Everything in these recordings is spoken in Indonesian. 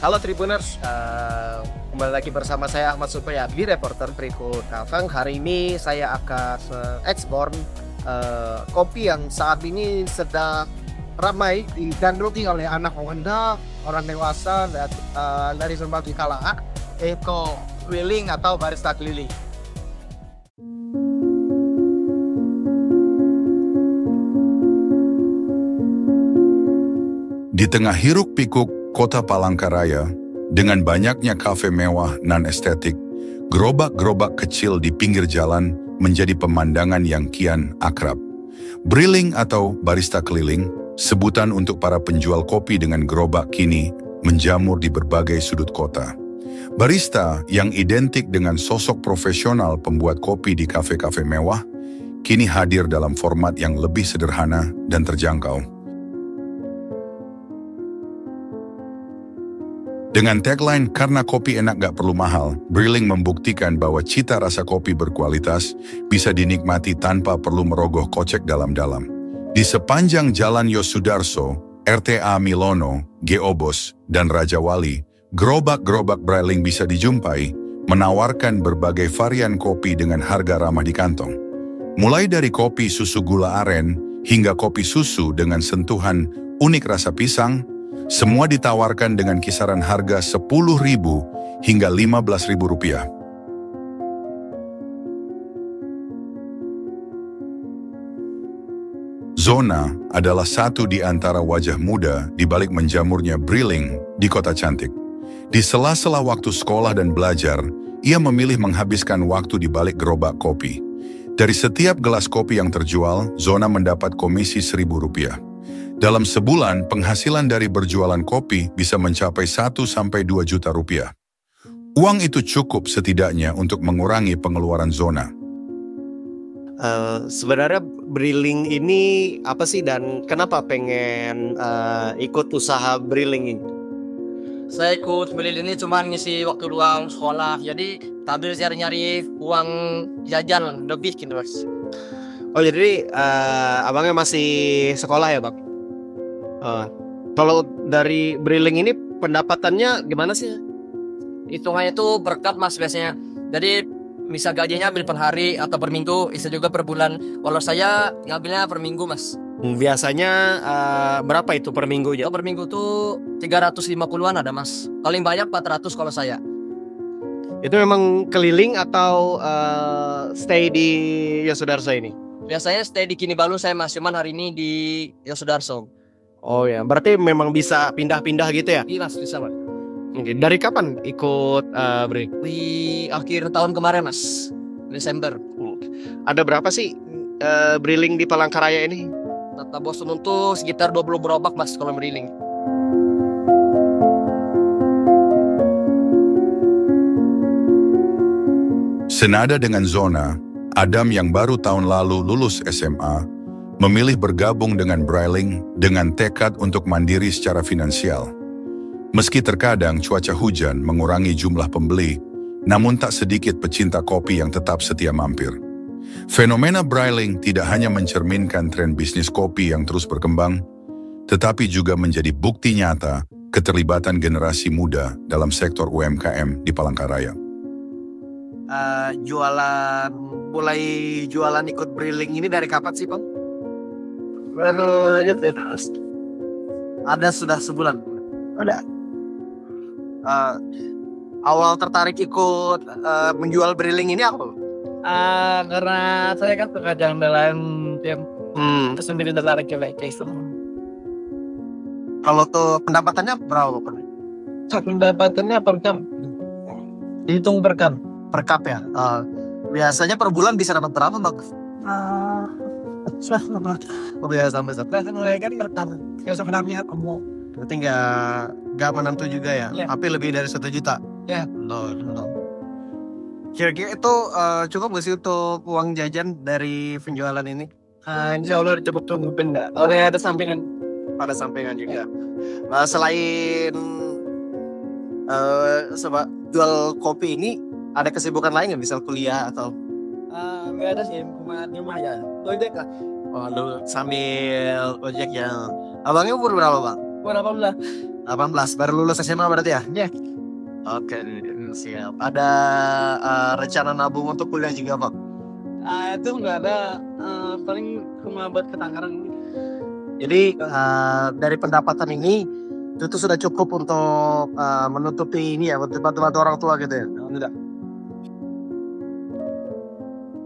Halo Tribuners, kembali lagi bersama saya Ahmad Supayadi, reporter berikut Kafang. Hari ini saya akan ekspor kopi yang saat ini sedang ramai digandrungi oleh anak muda, orang dewasa dari berbagai kalangan, yaitu keliling atau barista keliling. Di tengah hiruk-pikuk kota Palangkaraya, dengan banyaknya kafe mewah non-estetik, gerobak-gerobak kecil di pinggir jalan menjadi pemandangan yang kian akrab. Briling atau barista keliling, sebutan untuk para penjual kopi dengan gerobak kini menjamur di berbagai sudut kota. Barista yang identik dengan sosok profesional pembuat kopi di kafe-kafe mewah, kini hadir dalam format yang lebih sederhana dan terjangkau. Dengan tagline "Karena kopi enak gak perlu mahal", Briling membuktikan bahwa cita rasa kopi berkualitas bisa dinikmati tanpa perlu merogoh kocek dalam-dalam. Di sepanjang Jalan Yosudarso, RTA Milono, Geobos, dan Raja Wali, gerobak-gerobak Briling bisa dijumpai, menawarkan berbagai varian kopi dengan harga ramah di kantong. Mulai dari kopi susu gula aren hingga kopi susu dengan sentuhan unik rasa pisang, semua ditawarkan dengan kisaran harga Rp10.000 hingga Rp15.000. Zona adalah satu di antara wajah muda di balik menjamurnya Briling di kota cantik. Di sela-sela waktu sekolah dan belajar, ia memilih menghabiskan waktu di balik gerobak kopi. Dari setiap gelas kopi yang terjual, Zona mendapat komisi Rp1.000. Dalam sebulan, penghasilan dari berjualan kopi bisa mencapai 1-2 juta rupiah. Uang itu cukup setidaknya untuk mengurangi pengeluaran Zona. Sebenarnya Briling ini apa sih dan kenapa pengen ikut usaha Briling ini? Saya ikut Briling ini cuma ngisi waktu luang sekolah, jadi sambil nyari-nyari uang jajan lebih gitu mas. Oh jadi abangnya masih sekolah ya bang? Kalau dari Briling ini pendapatannya gimana sih? Hitungannya itu berkat mas biasanya. Jadi bisa gajinya ambil per hari atau per minggu, bisa juga per bulan. Kalau saya ngambilnya per minggu mas. Biasanya berapa itu per minggu ya? Per minggu tuh 350-an ada mas. Paling banyak 400 kalau saya. Itu memang keliling atau stay di Yosudarso ini? Biasanya stay di Kinibalu saya mas, cuman hari ini di Yosudarso. Oh ya, berarti memang bisa pindah-pindah gitu ya? Iya mas, bisa mas. Oke, dari kapan ikut Briling? Di akhir tahun kemarin mas, Desember. Ada berapa sih Briling di Palangkaraya ini? Kata bos untuk sekitar 20 gerobak mas kalau Briling. Senada dengan Zona, Adam yang baru tahun lalu lulus SMA, memilih bergabung dengan Briling dengan tekad untuk mandiri secara finansial. Meski terkadang cuaca hujan mengurangi jumlah pembeli, namun tak sedikit pecinta kopi yang tetap setia mampir. Fenomena Briling tidak hanya mencerminkan tren bisnis kopi yang terus berkembang, tetapi juga menjadi bukti nyata keterlibatan generasi muda dalam sektor UMKM di Palangkaraya. Mulai jualan ikut Briling ini dari kapan sih Bang? Baru aja Ada sudah sebulan. ada. Awal tertarik ikut menjual Briling ini apa? Karena saya kan suka jalan-jalan tim terus sendiri tertarik coba kayak itu. Kalau tuh pendapatannya berapa Bang? Pendapatannya per jam, dihitung per jam. Per cup ya? Biasanya per bulan bisa dapat berapa Bang? Sampai Mulai kan per jam. Ya sebenarnya kamu. Berarti nggak menentu juga ya? Ya. Tapi lebih dari 1 juta? Ya. No. Kira-kira itu cukup nggak sih untuk uang jajan dari penjualan ini? Insya Allah cepet tunggu benda. Oleh ada sampingan. Pada sampingan juga. Selain jual kopi ini, ada kesibukan lain nggak? Misal kuliah atau? Nggak ada sih, cuma di rumah ya. Ojek lah. Oh, lu sambil ojek yang. Abangnya umur berapa Bang? Berapa bulan? 18 baru lulus SMA berarti ya? Iya. Oke, siap. Ada rencana nabung untuk kuliah juga, Pak? Itu nggak ada, paling cuma buat ke Tangerang. Jadi dari pendapatan ini itu tuh sudah cukup untuk menutupi ini ya, untuk bantu orang tua gitu ya? Tidak.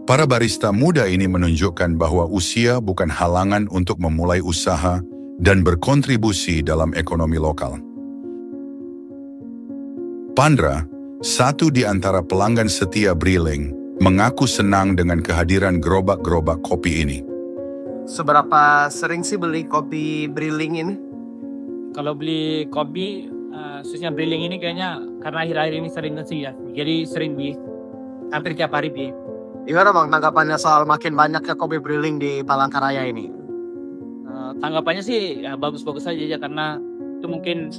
Para barista muda ini menunjukkan bahwa usia bukan halangan untuk memulai usaha dan berkontribusi dalam ekonomi lokal. Pandra, satu di antara pelanggan setia Briling, mengaku senang dengan kehadiran gerobak-gerobak kopi ini. Seberapa sering sih beli kopi Briling ini? Kalau beli kopi, khususnya Briling ini kayaknya karena akhir-akhir ini sering ngasih ya. Jadi sering beli, hampir tiap hari beli. Gimana Bang tanggapannya soal makin banyaknya kopi Briling di Palangkaraya ini? Tanggapannya sih ya bagus-bagus aja ya, karena itu mungkin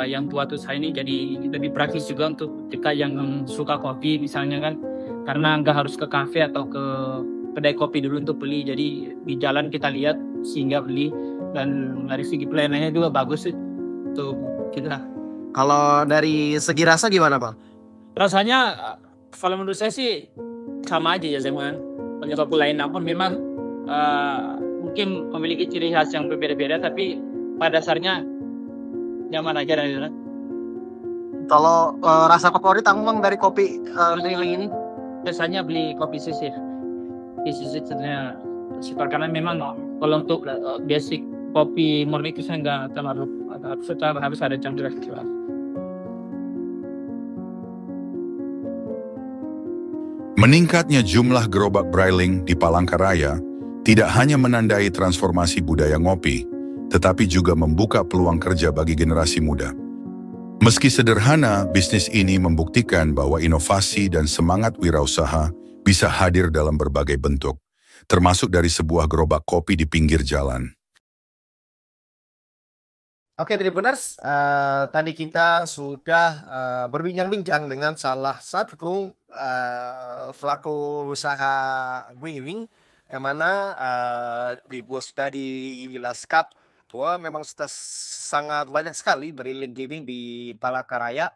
yang tua tuh saya ini jadi lebih praktis juga untuk jika yang suka kopi misalnya kan, karena nggak harus ke kafe atau ke kedai kopi dulu untuk beli, jadi di jalan kita lihat sehingga beli, dan dari segi pelayanannya juga bagus sih untuk kita. Kalau dari segi rasa gimana Bang? Rasanya kalau menurut saya sih sama aja ya dengan banyak kopi lain, namun memang mungkin memiliki ciri khas yang berbeda-beda, tapi pada dasarnya nyaman aja dari sana. Kalau rasa favorit Bang dari kopi Briling ini? Biasanya beli kopi sisir. Di sisir sebenarnya sifat, karena memang kalau untuk basic kopi murni itu saya nggak terlalu, harus ada campuran kecuali. Meningkatnya jumlah gerobak Briling di Palangkaraya tidak hanya menandai transformasi budaya ngopi, tetapi juga membuka peluang kerja bagi generasi muda. Meski sederhana, bisnis ini membuktikan bahwa inovasi dan semangat wirausaha bisa hadir dalam berbagai bentuk, termasuk dari sebuah gerobak kopi di pinggir jalan. Oke, Tribuners, tadi kita sudah berbincang-bincang dengan salah satu pelaku usaha Briling, yang mana di bos tadi dijelaskan bahwa memang sudah sangat banyak sekali Briling di Palangkaraya.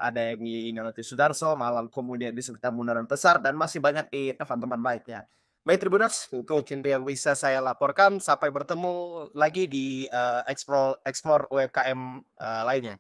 Ada yang di Inalati Sudarso, malam kemudian di sekitar Bundaran Besar, dan masih banyak di teman-teman lainnya. Baik Tribuners, itu yang bisa saya laporkan. Sampai bertemu lagi di explore UMKM lainnya.